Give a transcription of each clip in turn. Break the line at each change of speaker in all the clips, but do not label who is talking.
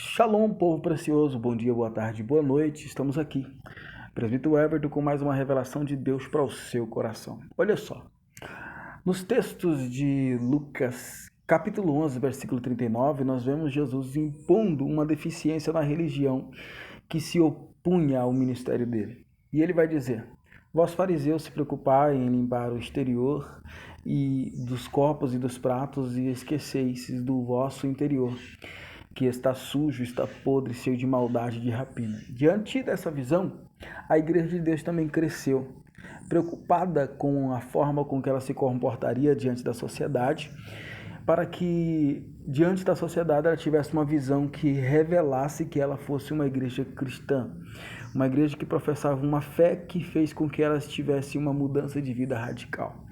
Shalom, povo precioso, bom dia, boa tarde, boa noite, estamos aqui. Presbítero Everton com mais uma revelação de Deus para o seu coração. Olha só, nos textos de Lucas, capítulo 11, versículo 39, nós vemos Jesus impondo uma deficiência na religião que se opunha ao ministério dele. E ele vai dizer: vós fariseus se preocupais em limpar o exterior e dos copos e dos pratos e esqueceis do vosso interior, que está sujo, está podre, cheio de maldade e de rapina. Diante dessa visão, a Igreja de Deus também cresceu, preocupada com a forma com que ela se comportaria diante da sociedade, para que diante da sociedade ela tivesse uma visão que revelasse que ela fosse uma igreja cristã, uma igreja que professava uma fé que fez com que elas tivessem uma mudança de vida radical.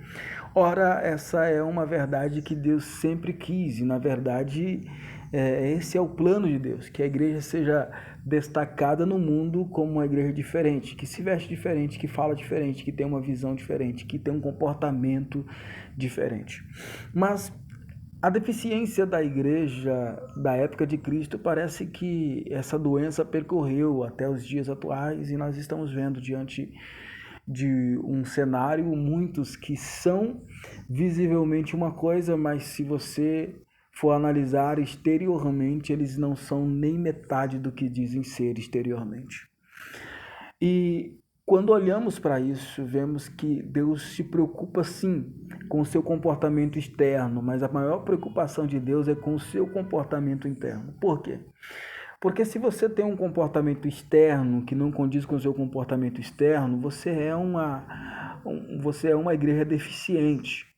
Ora, essa é uma verdade que Deus sempre quis, e na verdade esse é o plano de Deus, que a igreja seja destacada no mundo como uma igreja diferente, que se veste diferente, que fala diferente, que tem uma visão diferente, que tem um comportamento diferente. Mas a deficiência da igreja da época de Cristo parece que essa doença percorreu até os dias atuais, e nós estamos vendo diante de um cenário muitos que são visivelmente uma coisa, mas se você for analisar exteriormente, eles não são nem metade do que dizem ser exteriormente. E quando olhamos para isso, vemos que Deus se preocupa sim com o seu comportamento externo, mas a maior preocupação de Deus é com o seu comportamento interno. Por quê? Porque se você tem um comportamento externo que não condiz com o seu comportamento externo, você é uma igreja deficiente.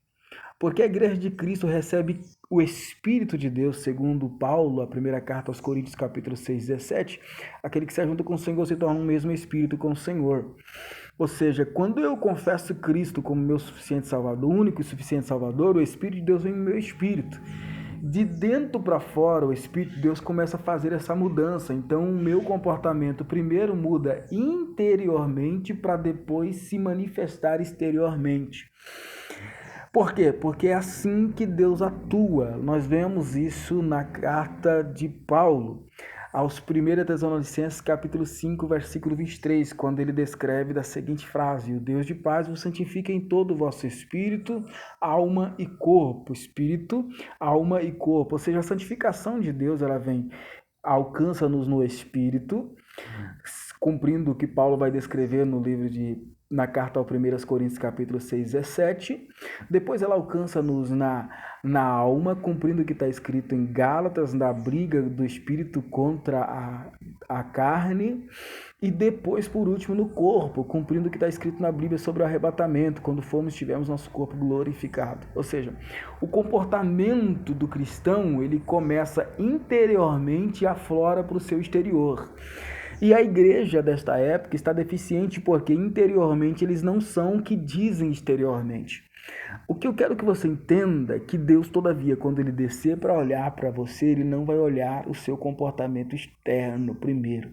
Porque a igreja de Cristo recebe o Espírito de Deus, segundo Paulo, a primeira carta aos Coríntios, capítulo 6, 17, aquele que se ajunta com o Senhor se torna um mesmo Espírito com o Senhor. Ou seja, quando eu confesso Cristo como meu suficiente Salvador, único e suficiente Salvador, o Espírito de Deus vem no meu espírito. De dentro para fora, o Espírito de Deus começa a fazer essa mudança. Então, o meu comportamento primeiro muda interiormente para depois se manifestar exteriormente. Por quê? Porque é assim que Deus atua. Nós vemos isso na carta de Paulo aos 1 Tessalonicenses, capítulo 5, versículo 23, quando ele descreve da seguinte frase: o Deus de paz vos santifica em todo o vosso espírito, alma e corpo. Espírito, alma e corpo. Ou seja, a santificação de Deus, ela vem, alcança-nos no espírito, cumprindo o que Paulo vai descrever no livro na carta ao 1 Coríntios, capítulo 6, 17. Depois ela alcança-nos na alma, cumprindo o que está escrito em Gálatas, da briga do espírito contra a carne. E depois, por último, no corpo, cumprindo o que está escrito na Bíblia sobre o arrebatamento, quando tivermos nosso corpo glorificado. Ou seja, o comportamento do cristão, ele começa interiormente e aflora para o seu exterior. E a igreja desta época está deficiente porque interiormente eles não são o que dizem exteriormente. O que eu quero que você entenda é que Deus, todavia, quando ele descer para olhar para você, ele não vai olhar o seu comportamento externo primeiro.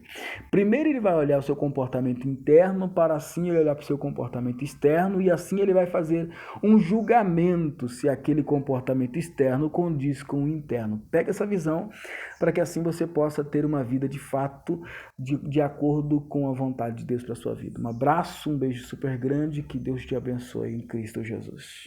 Primeiro ele vai olhar o seu comportamento interno, para assim ele olhar para o seu comportamento externo, e assim ele vai fazer um julgamento se aquele comportamento externo condiz com o interno. Pega essa visão para que assim você possa ter uma vida de fato de acordo com a vontade de Deus para a sua vida. Um abraço, um beijo super grande, que Deus te abençoe em Cristo Jesus.